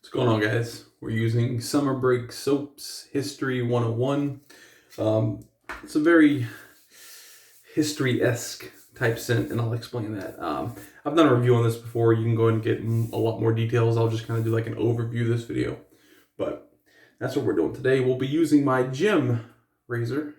What's going on, guys? We're using Summer Break Soaps History 101. It's a very history-esque type scent, and I'll explain that. I've done a review on this before. You can go ahead and get a lot more details. I'll just kind of do like an overview of this video. But that's what we're doing today. We'll be using my gym razor.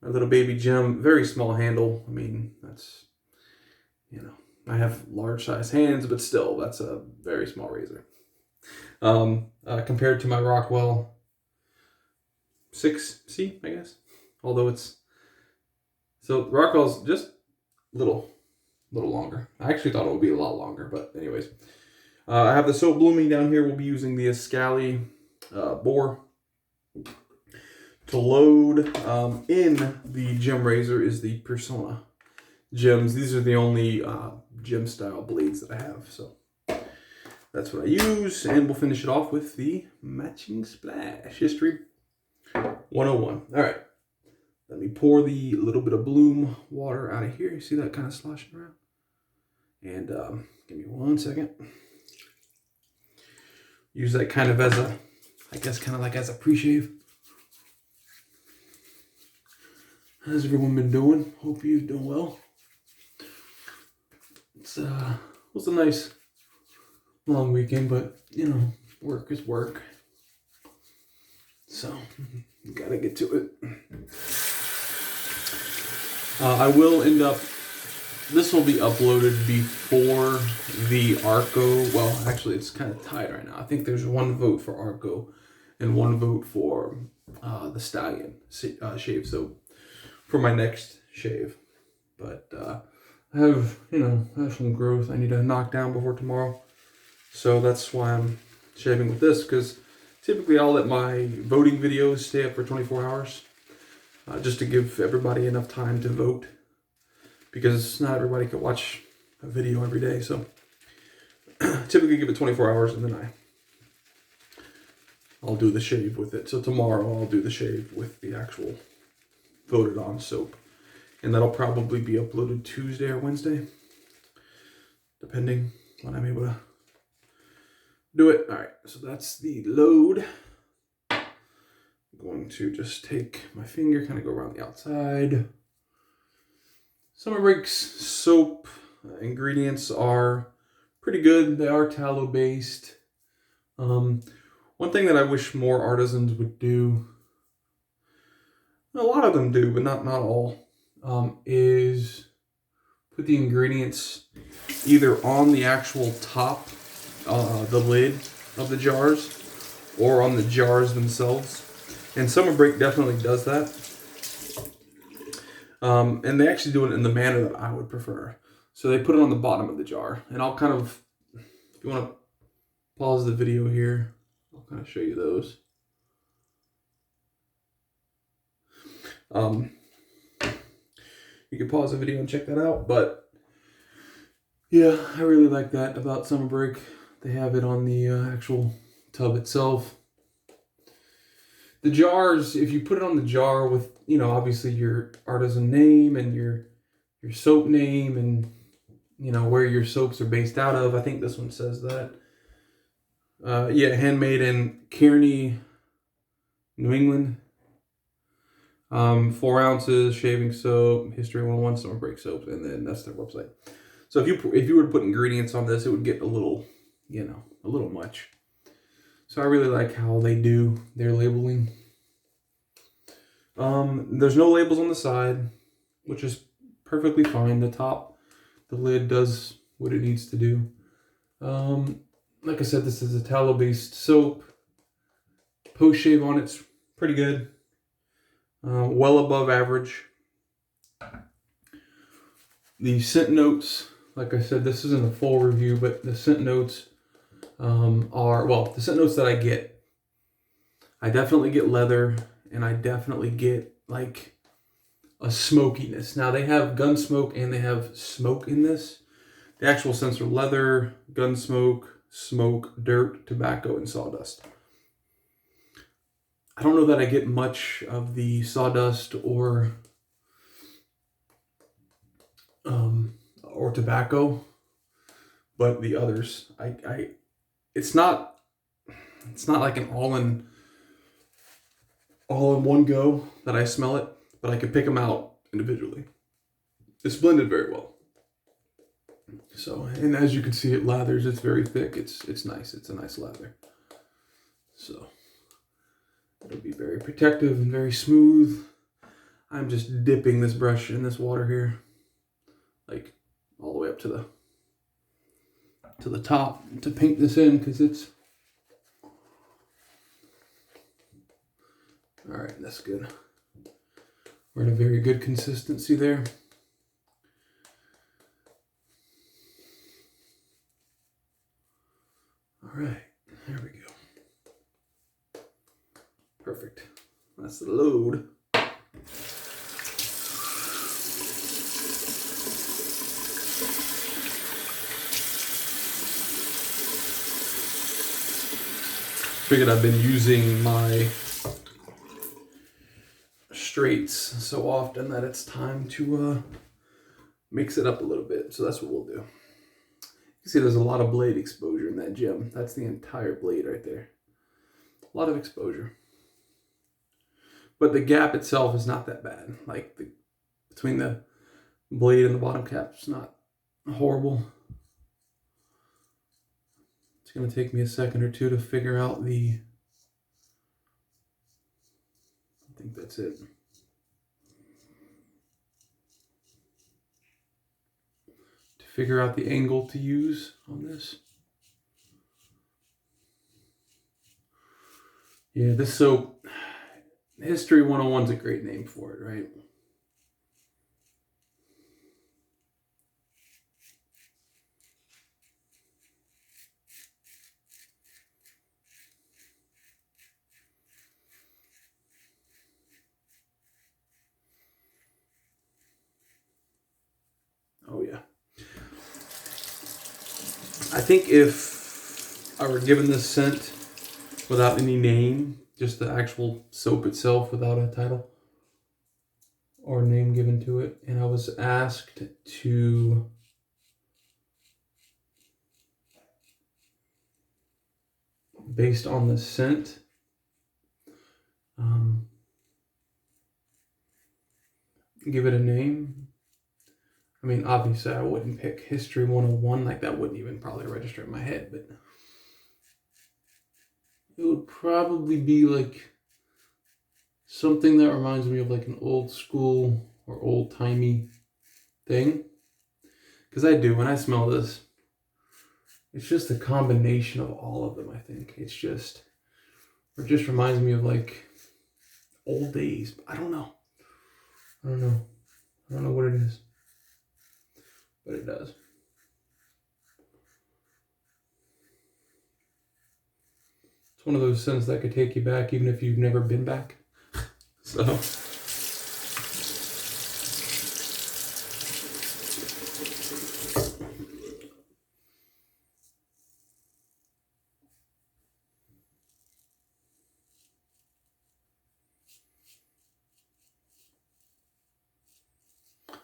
My little baby gym, very small handle. I mean, that's, I have large size hands, but still, that's a very small razor. Compared to my Rockwell 6C, I guess. Although so Rockwell's just a little longer. I actually thought it would be a lot longer, but anyways. I have the soap blooming down here. We'll be using the Escali bore. To load in the gym razor is the Personna gems. These are the only gym style blades that I have, so that's what I use, and we'll finish it off with the matching splash. History 101. All right, let me pour the little bit of bloom water out of here. You see that kind of sloshing around? And give me 1 second. Use that kind of as a, I guess, kind of like as a pre-shave. How's everyone been doing? Hope you're doing well. It was a nice long weekend, but work is work. So you gotta get to it. I will end up, this will be uploaded before the Arco. Well, actually it's kind of tied right now. I think there's one vote for Arco and one vote for the Stallion shave soap for my next shave. But I have some growth I need to knock down before tomorrow. So that's why I'm shaving with this, because typically I'll let my voting videos stay up for 24 hours just to give everybody enough time to vote, because not everybody can watch a video every day. So typically give it 24 hours, and then I'll do the shave with it. So tomorrow I'll do the shave with the actual voted on soap, and that'll probably be uploaded Tuesday or Wednesday, depending when I'm able to do it. All right, so that's the load. I'm going to just take my finger, kind of go around the outside. Summer Break's soap ingredients are pretty good. They are tallow based. One thing that I wish more artisans would do, a lot of them do, but not all, is put the ingredients either on the actual top, the lid of the jars, or on the jars themselves. And Summer Break definitely does that. And they actually do it in the manner that I would prefer. So they put it on the bottom of the jar. And I'll kind of, if you want to pause the video here, I'll kind of show you those. You can pause the video and check that out, but yeah, I really like that about Summer Break. They have it on the actual tub itself. The jars, if you put it on the jar with, obviously your artisan name and your soap name and, where your soaps are based out of. I think this one says that. Yeah, handmade in Kearney, New England. 4 ounces shaving soap, History 101, Summer Break soaps, and then that's their website. So if you were to put ingredients on this, it would get a little much. So I really like how they do their labeling. There's no labels on the side, which is perfectly fine. The lid does what it needs to do. Like I said, this is a tallow-based soap. Post-shave on it's pretty good. Well above average. The scent notes, like I said, this isn't a full review, but the scent notes the scent notes that I get. I definitely get leather, and I definitely get like a smokiness. Now they have gun smoke and they have smoke in this. The actual scents are leather, gun smoke, dirt, tobacco, and sawdust. I don't know that I get much of the sawdust or tobacco, but the others, it's not It's not like an all in one go that I smell it, but I can pick them out individually. It's blended very well. So, and as you can see, it lathers. It's very thick. It's nice. It's a nice lather. So it'll be very protective and very smooth. I'm just dipping this brush in this water here, like all the way up to the top to paint this in, because it's all right. That's good. We're at a very good consistency there. All right, there we go. Perfect. That's the load. Figured I've been using my straights so often that it's time to mix it up a little bit. So that's what we'll do. You see there's a lot of blade exposure in that gem. That's the entire blade right there. A lot of exposure. But the gap itself is not that bad. Like between the blade and the bottom cap, it's not horrible. It's going to take me a second or two to figure out I think that's it. To figure out the angle to use on this. Yeah, this soap, History 101 is a great name for it, right? Oh yeah. I think if I were given this scent without any name, just the actual soap itself without a title or name given to it, and I was asked to based on the scent, give it a name. I mean, obviously I wouldn't pick History 101, like that wouldn't even probably register in my head, but it would probably be like something that reminds me of like an old school or old timey thing. Because I do, when I smell this, it's just a combination of all of them, I think. It just reminds me of like old days. I don't know what it is, but it does. It's one of those scents that could take you back even if you've never been back. So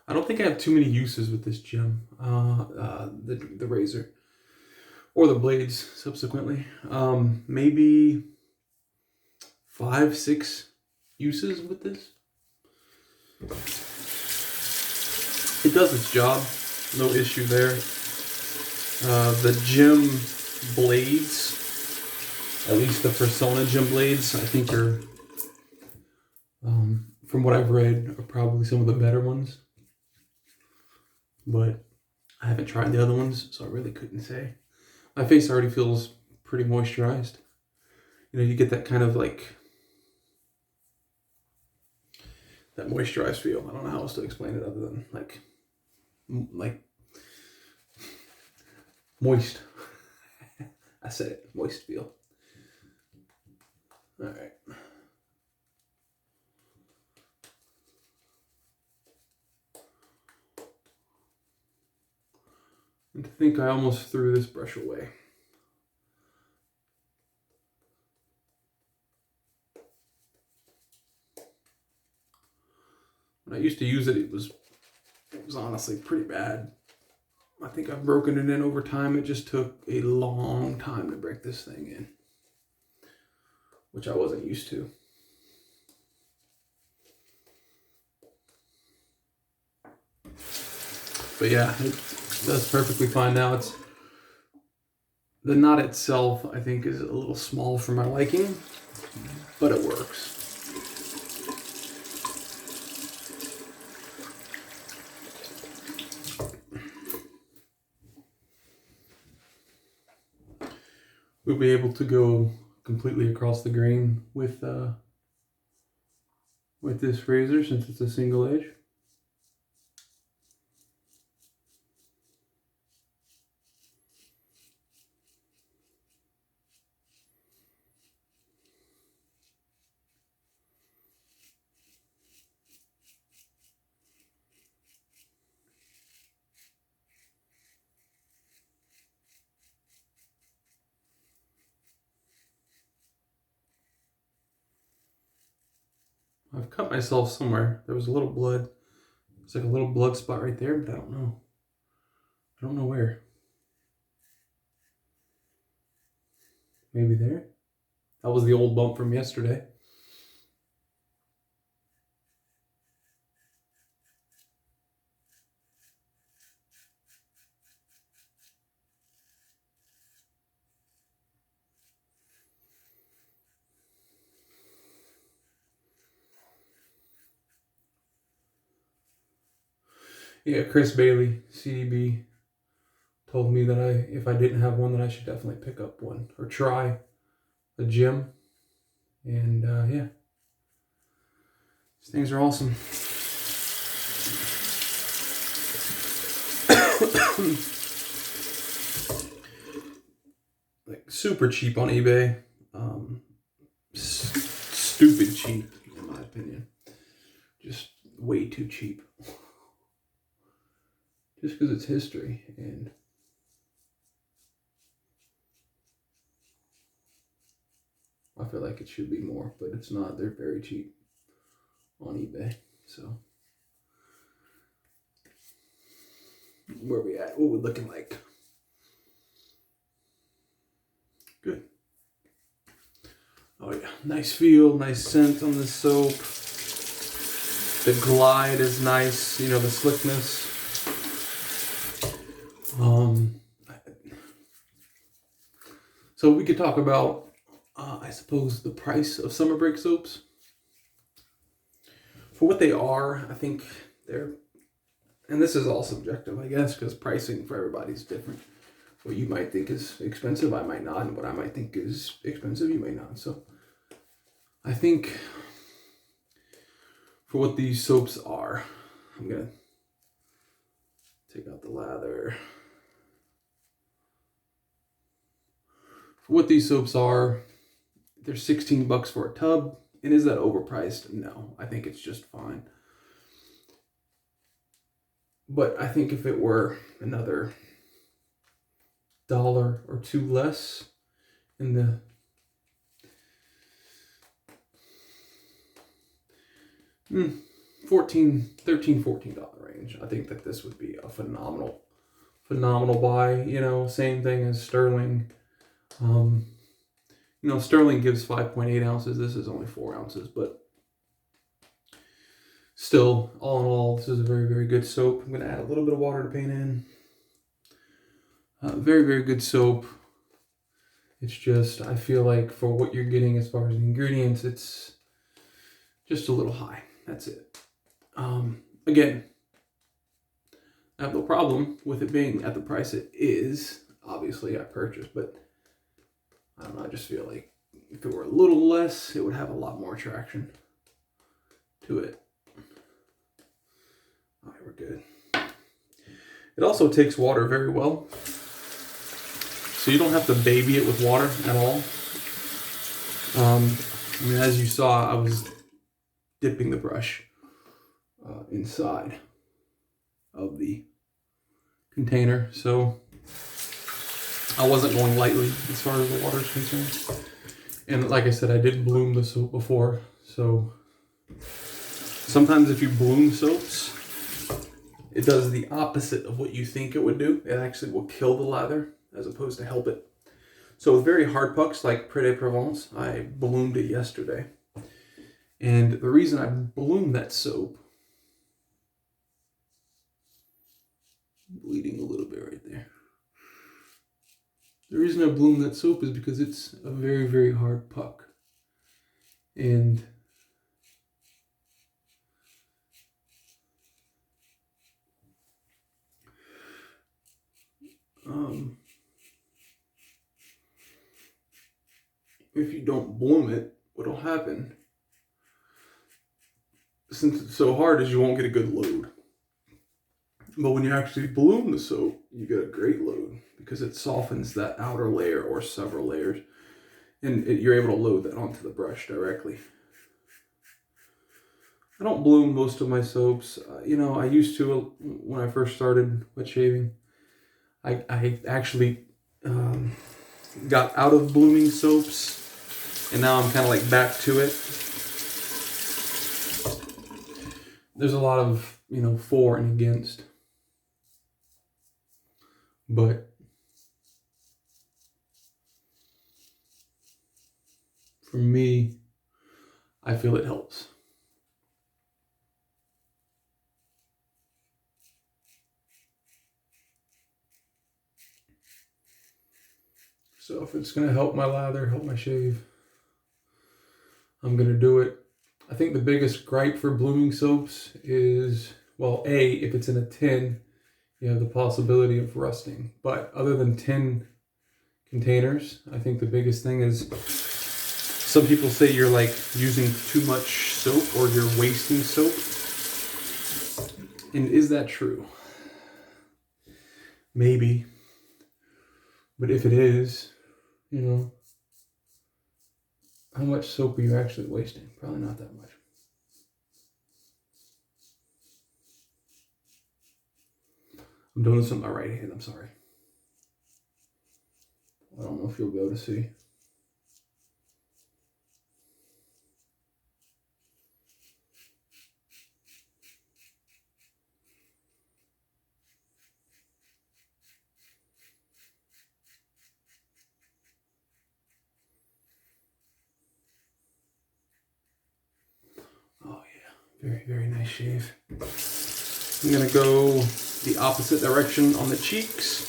I don't think I have too many uses with this gem, the razor, or the blades subsequently. Maybe 5-6 uses with this. It does its job, no issue there. The gem blades, at least the Personna gem blades, I think are, from what I've read, are probably some of the better ones. But I haven't tried the other ones, so I really couldn't say. My face already feels pretty moisturized. You know, you get that kind of like, that moisturized feel. I don't know how else to explain it other than like moist. I said it, moist feel. All right. And to think I almost threw this brush away. When I used to use it, it was honestly pretty bad. I think I've broken it in over time. It just took a long time to break this thing in. which I wasn't used to. But yeah, it does perfectly fine now. It's the knot itself, I think, is a little small for my liking, but it works. We'll be able to go completely across the grain with this razor since it's a single edge. I've cut myself somewhere. There was a little blood. It's like a little blood spot right there, but I don't know. I don't know where. Maybe there? That was the old bump from yesterday. Yeah, Chris Bailey, CDB, told me that if I didn't have one, that I should definitely pick up one or try a gym. And yeah, these things are awesome. Like super cheap on eBay. Stupid cheap, in my opinion. Just way too cheap. Just because it's history, and I feel like it should be more, but it's not. They're very cheap on eBay. So where we at? What we're looking like? Good. Oh yeah, nice feel, nice scent on this soap. The glide is nice, you know, the slickness. So we could talk about, I suppose, the price of summer break soaps. For what they are, I think they're, and this is all subjective, I guess, because pricing for everybody's different. What you might think is expensive, I might not, and what I might think is expensive, you may not. So I think for what these soaps are, I'm going to take out the lather. For what these soaps are, they're $16 for a tub. And is that overpriced? No, I think it's just fine. But I think if it were another $1 or $2 less in the $14 range, I think that this would be a phenomenal buy. You know, same thing as Sterling. You know, Sterling gives 5.8 ounces. This is only 4 ounces, but still, all in all, this is a very, very good soap. I'm going to add a little bit of water to paint in. Very, very good soap. It's just, I feel like for what you're getting as far as ingredients, it's just a little high. That's it. Again, I have no problem with it being at the price it is. Obviously, I purchased, but I don't know, I just feel like if it were a little less, it would have a lot more attraction to it. All right, we're good. It also takes water very well. So you don't have to baby it with water at all. I mean, as you saw, I was dipping the brush inside of the container. So I wasn't going lightly as far as the water is concerned. And like I said, I did bloom the soap before. So sometimes if you bloom soaps, it does the opposite of what you think it would do. It actually will kill the lather as opposed to help it. So with very hard pucks like Pré de Provence, I bloomed it yesterday. And the reason I bloomed that soap, bleeding a little bit right there. The reason I bloomed that soap is because it's a very, very hard puck. And if you don't bloom it, what'll happen, since it's so hard, is you won't get a good load. But when you actually bloom the soap, you get a great load because it softens that outer layer or several layers, and you're able to load that onto the brush directly. I don't bloom most of my soaps. I used to when I first started wet shaving. I actually got out of blooming soaps, and now I'm kind of like back to it. There's a lot of, for and against. But for me, I feel it helps. So if it's going to help my lather, help my shave, I'm going to do it. I think the biggest gripe for blooming soaps is, well, if it's in a tin, you have the possibility of rusting. But other than tin containers, I think the biggest thing is some people say you're like using too much soap or you're wasting soap. And is that true? Maybe. But if it is, how much soap are you actually wasting? Probably not that much. I'm doing this with my right hand, I'm sorry. I don't know if you'll be able to see. Oh yeah, very, very nice shave. I'm gonna go the opposite direction on the cheeks.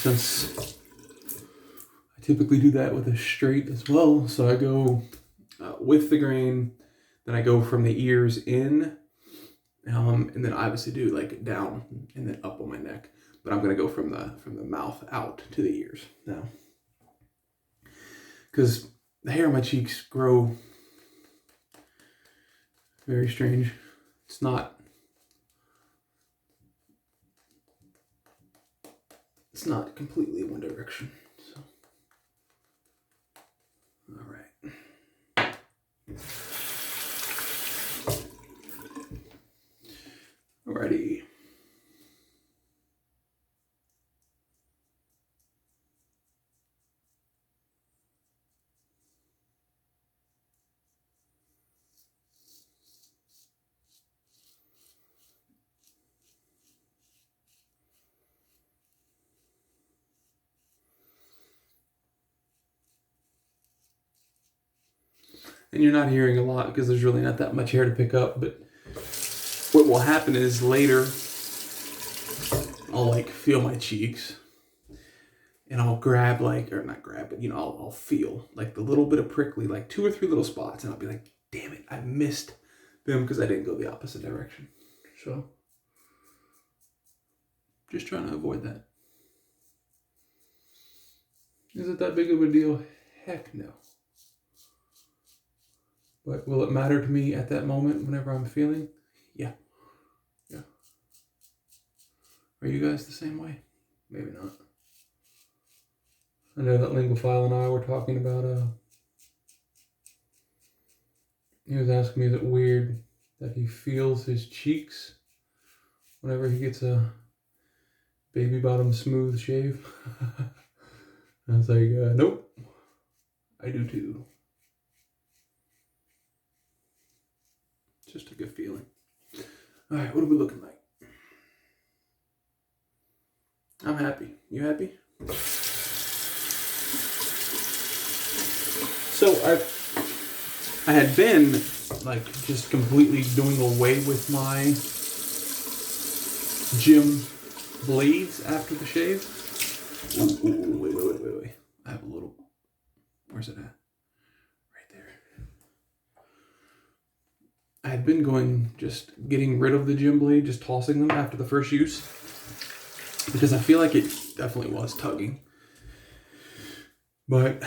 Since I typically do that with a straight as well, so I go with the grain, then I go from the ears in, and then I obviously do like down and then up on my neck. But I'm gonna go from the mouth out to the ears now, because the hair on my cheeks grow very strange. It's not completely one direction. So, all right. Alrighty. And you're not hearing a lot because there's really not that much hair to pick up, but what will happen is later I'll like feel my cheeks and I'll grab I'll feel like the little bit of prickly, like 2 or 3 little spots, and I'll be like, damn it, I missed them because I didn't go the opposite direction. So just trying to avoid that. Is it that big of a deal? Heck no. But will it matter to me at that moment whenever I'm feeling? Yeah. Yeah. Are you guys the same way? Maybe not. I know that Lingophile and I were talking about, he was asking me, is it weird that he feels his cheeks whenever he gets a baby bottom smooth shave? I was like, nope. I do too. Just a good feeling. All right, what are we looking like? I'm happy. You happy? So I had been like just completely doing away with my gym blades after the shave. Ooh, wait. I have a little. Where's it at? Right there. I had been just getting rid of the gym blade, just tossing them after the first use, because I feel like it definitely was tugging. But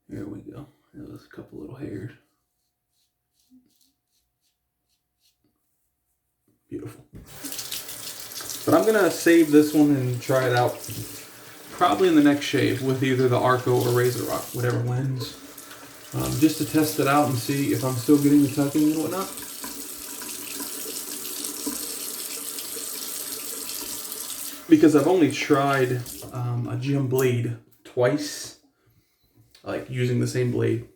here we go. There was a couple little hairs. Beautiful. But I'm gonna save this one and try it out probably in the next shave with either the Arco or Razor Rock, whatever wins. Just to test it out and see if I'm still getting the tugging and whatnot. Because I've only tried a gym blade twice, like using the same blade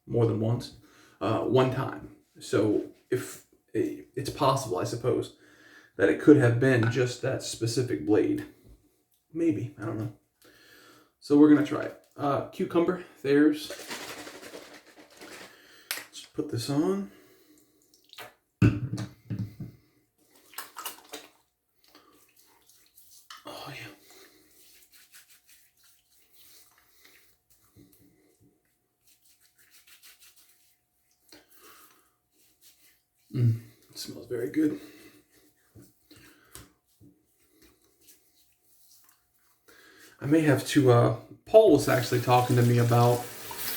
more than once, one time. So if it's possible, I suppose, that it could have been just that specific blade. Maybe, I don't know. So we're gonna try it. Cucumber, there's. Let's put this on. Oh yeah. It smells very good. I may have to, Paul was actually talking to me about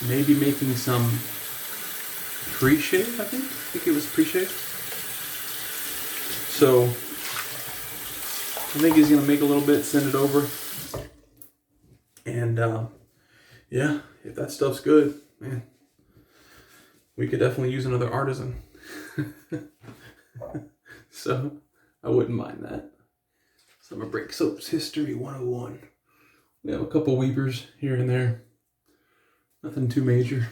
maybe making some pre-shave, I think it was pre-shave. So, I think he's going to make a little bit, send it over. And, yeah, if that stuff's good, man, we could definitely use another artisan. So, I wouldn't mind that. Summer Break Soaps History 101. We have a couple weepers here and there. Nothing too major.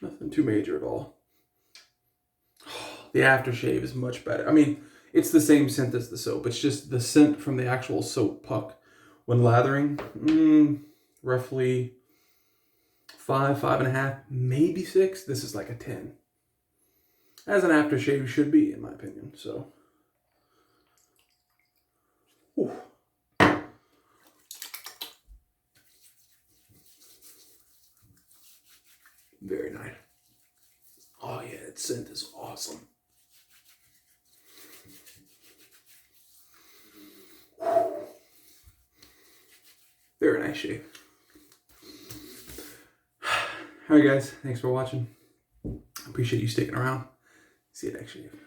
Nothing too major at all. The aftershave is much better. I mean, it's the same scent as the soap. It's just the scent from the actual soap puck. When lathering, roughly 5.5, maybe 6. This is like a 10. As an aftershave should be, in my opinion. So, whew. Very nice. Oh yeah, its scent is awesome. Very nice shave. Alright guys, thanks for watching. I appreciate you sticking around. See you next shave.